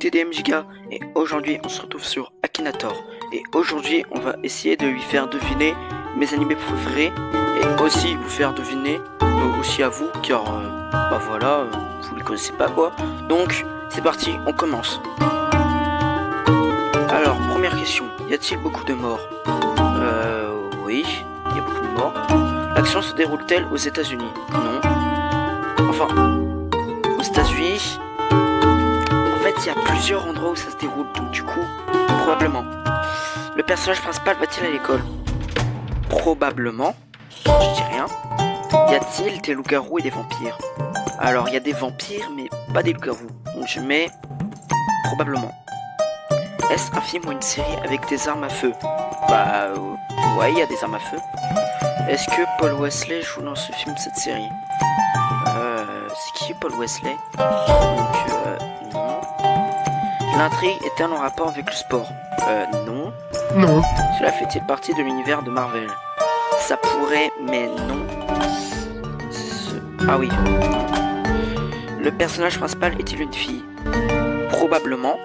TDM Giga et aujourd'hui on se retrouve sur Akinator et aujourd'hui on va essayer de lui faire deviner mes animés préférés et aussi vous faire deviner aussi à vous car voilà vous les connaissez pas quoi. Donc c'est parti, on commence. Alors première question, y a-t-il beaucoup de morts? Oui, il y a beaucoup de morts. L'action se déroule-t-elle aux États-Unis? Non. Enfin, aux États-Unis. En fait, il y a plusieurs endroits où ça se déroule, donc du coup, probablement. Le personnage principal va-t-il à l'école? Probablement. Je dis rien. Y a-t-il des loups-garous et des vampires? Alors, il y a des vampires, mais pas des loups-garous. Donc je mets probablement. Est-ce un film ou une série avec des armes à feu? Bah, ouais, il y a des armes à feu. Est-ce que Paul Wesley joue dans ce film, cette série? C'est qui Paul Wesley? Donc, non. L'intrigue est-elle en rapport avec le sport? Non. Non. Cela fait-il partie de l'univers de Marvel? Ça pourrait, mais non. Ah oui. Le personnage principal est-il une fille? Probablement.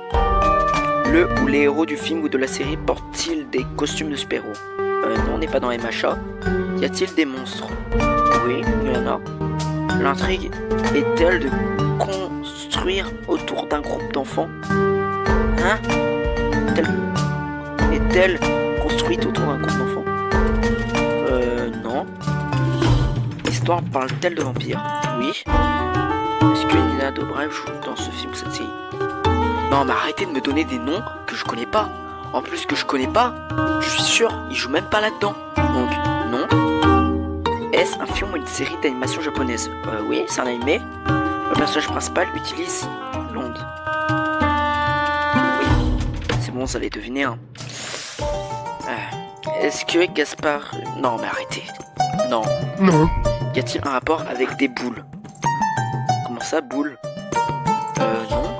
Le ou les héros du film ou de la série portent-ils des costumes de super-héros? Non, on n'est pas dans MHA. Y a-t-il des monstres? Oui, il y en a. L'intrigue est-elle de construire autour d'un groupe d'enfants? Hein? Est-elle construite autour d'un groupe d'enfants? Non. L'histoire parle-t-elle de vampires? Oui. Est-ce que Nina Dobrev joue dans ce film ou cette série? Non, mais arrêtez de me donner des noms que je connais pas. En plus que je connais pas, je suis sûr, il joue même pas là-dedans. Donc, non. Est-ce un film ou une série d'animation japonaise? Oui, c'est un animé. Le personnage principal utilise l'onde. Oui, c'est bon, ça allait deviner, hein. Est-ce que Gaspard... Non, mais arrêtez. Non. Non. Y a-t-il un rapport avec des boules? Comment ça, boules? Non.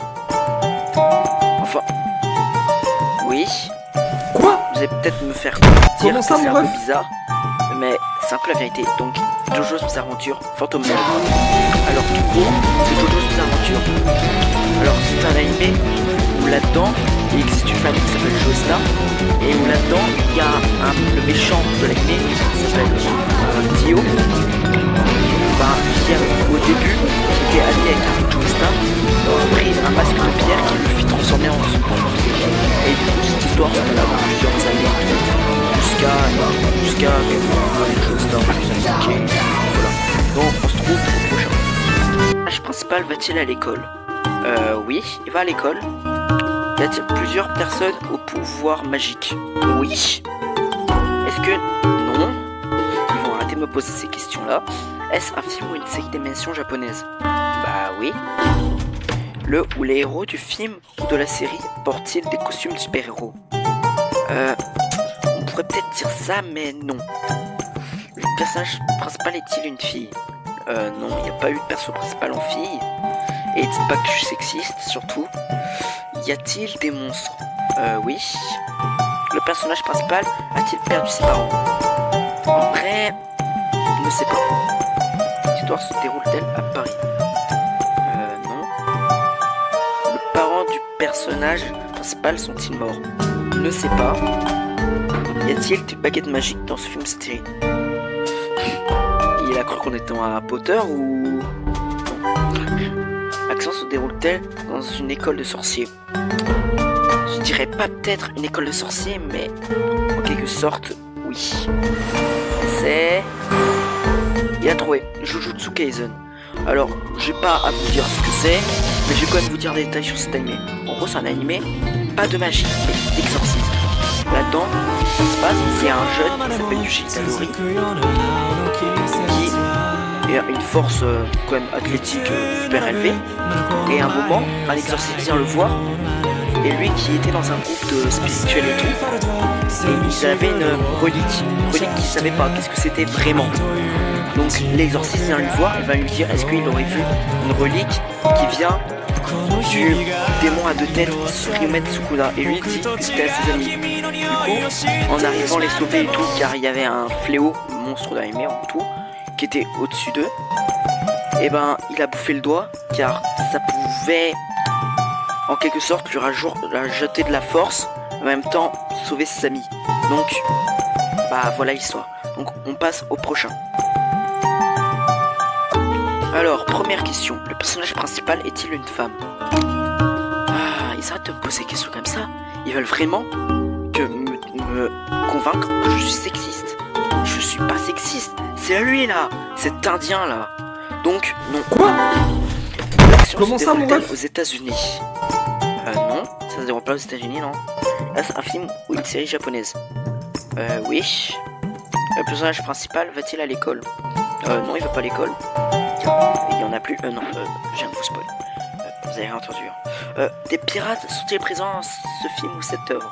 Enfin... Oui. Quoi? Vous allez peut-être me faire Comment dire ça, que c'est mon un peu ref? bizarre, mais c'est un peu la vérité. Donc, Jojo's Bizarre Adventure, Phantom Menace. Alors, du coup, c'est Jojo's Bizarre Adventure. Alors, c'est un animé où là-dedans, il existe une famille qui s'appelle Joestar, et où là-dedans, il y a le méchant de l'animé qui s'appelle Dio. Qui au début, qui était allié avec Joestar, a pris un masque de pierre qui le fit transformer en vampire. Et du coup, cette histoire, ça va avoir plusieurs années, jusqu'à avec Joestar, voilà. Donc, on se trouve au prochain. Le personnage principal va-t-il à l'école? Oui, il va à l'école. Y a-t-il plusieurs personnes au pouvoir magique? Oui. Est-ce que... Non. Ils vont arrêter de me poser ces questions-là. Est-ce un film ou une série d'animation japonaise? Bah oui. Le ou les héros du film ou de la série portent-ils des costumes de super-héros? On pourrait peut-être dire ça, mais non. Le personnage principal est-il une fille? Non, il n'y a pas eu de perso principal en fille. Et dites pas que je suis sexiste, surtout. Y a-t-il des monstres? Oui. Le personnage principal a-t-il perdu ses parents? En vrai, je ne sais pas. L'histoire se déroule-t-elle à Paris? Non. Les parents du personnage principal sont-ils morts? Je ne sais pas. Y a-t-il des baguettes magiques dans ce film, cette série? Il a cru qu'on était dans Harry Potter ou... L'action se déroule-t-elle dans une école de sorciers? Je dirais pas peut-être une école de sorciers, mais en quelque sorte, oui. C'est... Il a trouvé, Jujutsu Kaisen. Alors, j'ai pas à vous dire ce que c'est, mais je vais quand même vous dire des détails sur cet animé. En gros, c'est un animé, pas de magie, mais d'exorcisme. Là-dedans, ça se passe, c'est un jeune qui s'appelle Yuji Itadori, qui a une force quand même athlétique super élevée. Et à un moment, un exorciste vient le voir. Et lui qui était dans un groupe de spirituel et tout, et ils avaient une relique qu'il savait pas qu'est-ce que c'était vraiment. Donc l'exorciste vient lui voir, il va lui dire est-ce qu'il aurait vu une relique qui vient du démon à deux têtes Ryumen Tsukuda. Et lui dit que c'était à ses amis. Du coup, en arrivant les sauver et tout, car il y avait un fléau, monstre d'animé en tout, qui était au-dessus d'eux, et ben il a bouffé le doigt car ça pouvait en quelque sorte lui rajouter de la force, en même temps sauver ses amis. Donc, bah voilà l'histoire. Donc on passe au prochain. Alors, première question, le personnage principal est-il une femme? Ah, ils arrêtent de me poser des questions comme ça. Ils veulent vraiment me convaincre que je suis sexiste. Je suis pas sexiste, c'est lui là, cet indien là. Donc, non. Quoi? L'action Comment se ça, mon déroule ref? aux États-Unis. Non, ça se déroule pas aux États-Unis, non. Là, c'est un film ou une série japonaise. Oui. Le personnage principal va-t-il à l'école? Non, il va pas à l'école. Il y en a plus. Non, je viens de vous spoil. Vous avez rien entendu. Des pirates sont-ils présents dans ce film ou cette œuvre?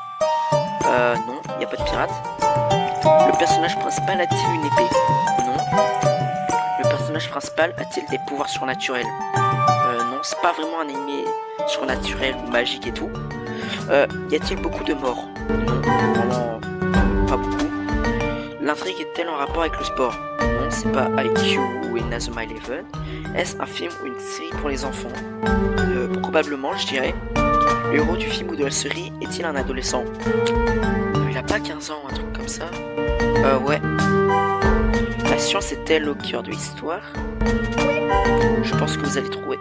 Non, il n'y a pas de pirates. Le personnage principal a-t-il une épée? Non. Le personnage principal a-t-il des pouvoirs surnaturels? Non, c'est pas vraiment un animé surnaturel ou magique et tout. Y a-t-il beaucoup de morts? Non, vraiment pas beaucoup. L'intrigue est-elle en rapport avec le sport? Non, c'est pas IQ ou Inazuma Eleven. Est-ce un film ou une série pour les enfants? Probablement, je dirais. Le héros du film ou de la série est-il un adolescent? Il a pas 15 ans ou un truc comme ça. Ouais. La science est-elle au cœur de l'histoire? Je pense que vous allez trouver.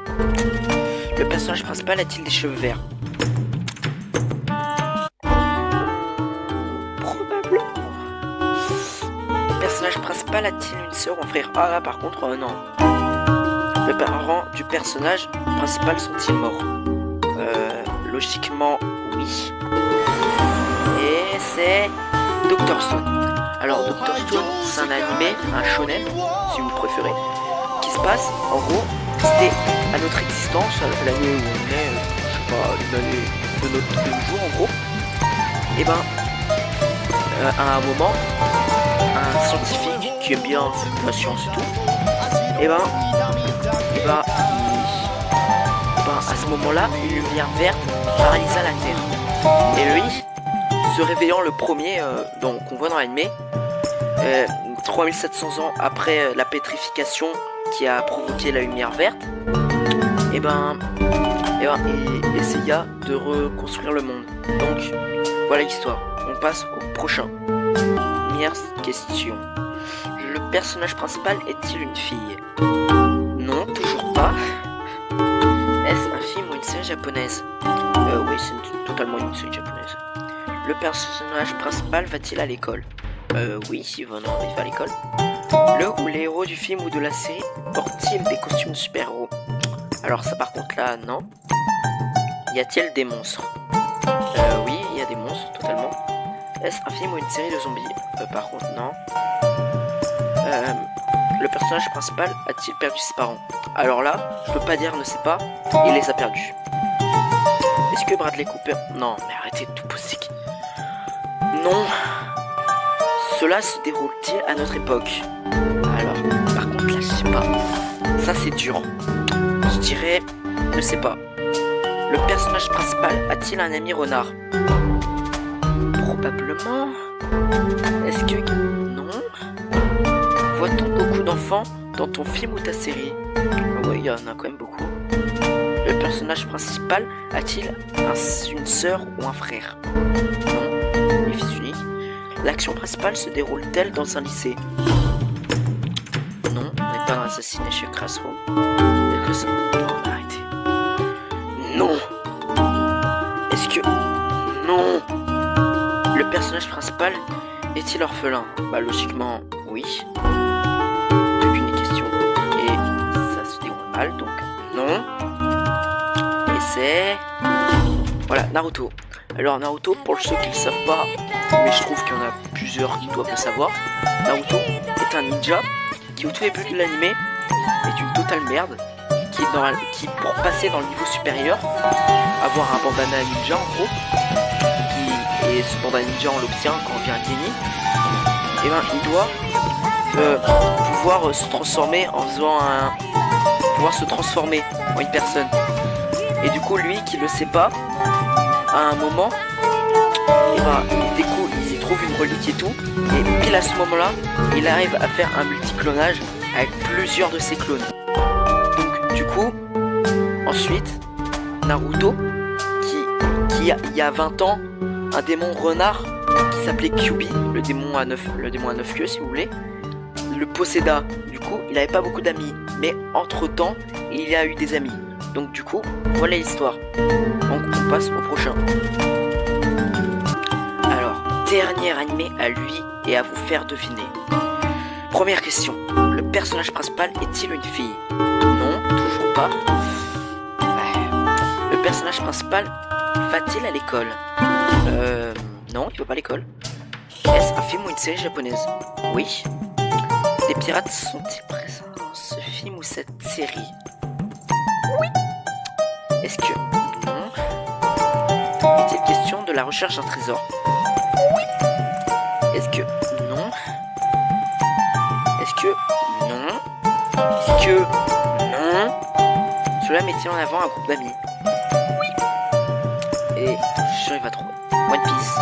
Le personnage principal a-t-il des cheveux verts? Probablement. Le personnage principal a-t-il une sœur ou un frère? Ah là par contre non. Les parents du personnage principal sont-ils morts? Logiquement oui. Et c'est Dr. Stone. Alors Dr. Stone, c'est un animé, un shonen si vous préférez, qui se passe en gros, c'était à notre existence, à l'année où on est, je sais pas, une année de nos jours en gros. Et ben à un moment, un scientifique qui aime bien la science et tout, et ben à ce moment-là, une lumière verte paralysa la Terre. Et lui, se réveillant le premier qu'on voit dans l'anime, 3700 ans après la pétrification qui a provoqué la lumière verte, il essaya de reconstruire le monde. Donc voilà l'histoire. On passe au prochain. Première question. Le personnage principal est-il une fille? Non, toujours pas. Est-ce un film ou une série japonaise? Oui, c'est totalement une série japonaise. Le personnage principal va-t-il à l'école? Oui, il va à l'école. Le ou les héros du film ou de la série portent-ils des costumes de super-héros? Alors ça par contre là, non. Y a-t-il des monstres? Oui, il y a des monstres, totalement. Est-ce un film ou une série de zombies? Par contre, non. Le personnage principal a-t-il perdu ses parents? Alors là, je peux pas dire ne sait pas, il les a perdus. Est-ce que Bradley Cooper... Non, mais arrêtez de tout poser. Non. Cela se déroule-t-il à notre époque? Alors, par contre là, je sais pas. Ça c'est dur. Je dirais... Je sais pas. Le personnage principal a-t-il un ami renard? Probablement. Est-ce que... Non. Voit-on beaucoup d'enfants dans ton film ou ta série? Ouais, il y en a quand même beaucoup. Le personnage principal a-t-il une sœur ou un frère? Non, il est fils unique. L'action principale se déroule-t-elle dans un lycée? Non, on n'est pas dans Assassination Classroom. Est-ce que ça... Non, arrêtez. Non. Est-ce que... Non. Le personnage principal est-il orphelin? Bah logiquement, oui. Aucune question. Et ça se déroule mal, donc non. Et c'est... Voilà, Naruto. Alors Naruto, pour ceux qui ne le savent pas, mais je trouve qu'il y en a plusieurs qui doivent le savoir, Naruto est un ninja qui au tout début de l'anime est une totale merde, qui pour passer dans le niveau supérieur, avoir un bandana ninja en gros, et ce bandana ninja on l'obtient quand on devient un Genin, et ben il doit pouvoir se transformer en faisant pouvoir se transformer en une personne. Et du coup lui qui le sait pas, à un moment, et ben il trouve une relique et tout, et pile à ce moment là, il arrive à faire un multiclonage avec plusieurs de ses clones. Donc du coup, ensuite, Naruto il y a 20 ans, un démon renard qui s'appelait QB, le démon à 9 queues si vous voulez, le posséda. Du coup, il avait pas beaucoup d'amis, mais entre temps, il y a eu des amis. Donc du coup, voilà l'histoire. Donc on passe au prochain. Alors, dernier animé à lui et à vous faire deviner. Première question. Le personnage principal est-il une fille? Non, toujours pas. Le personnage principal va-t-il à l'école? Non, il va pas à l'école. Est-ce un film ou une série japonaise? Oui. Les pirates sont-ils présents dans ce film ou cette série? Oui. Est-ce que... Non. Est-il question de la recherche d'un trésor? Oui. Est-ce que... Non. Est-ce que... Non. Est-ce que... Non. Cela mettait en avant un groupe d'amis. Oui. Et... je suis sûr il va trouver. One Piece.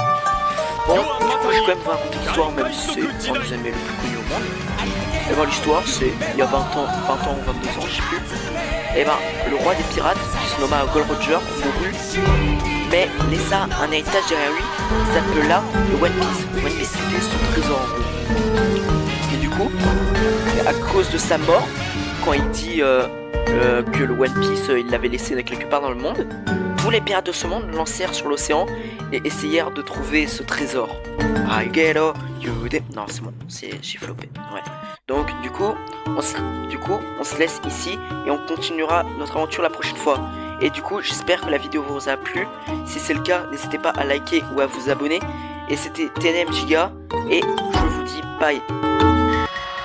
Bon, du coup, je vais quand même vous raconter l'histoire, même si c'est un des animés le plus connu au monde. Et ben l'histoire, c'est il y a 20 ans ou 22 ans, je sais plus. Et ben, le roi des pirates, qui se nomma Gold Roger, mourut, mais laissa un héritage derrière lui, qui s'appela le One Piece. One Piece, c'était son trésor en gros. Et du coup, à cause de sa mort, quand il dit que le One Piece, il l'avait laissé quelque part dans le monde, tous les pirates de ce monde lancèrent sur l'océan et essayèrent de trouver ce trésor. I get you. Non, c'est bon, j'ai flopé. Ouais. Donc, du coup, on se laisse ici et on continuera notre aventure la prochaine fois. Et du coup, j'espère que la vidéo vous a plu. Si c'est le cas, n'hésitez pas à liker ou à vous abonner. Et c'était TNM Giga et je vous dis bye.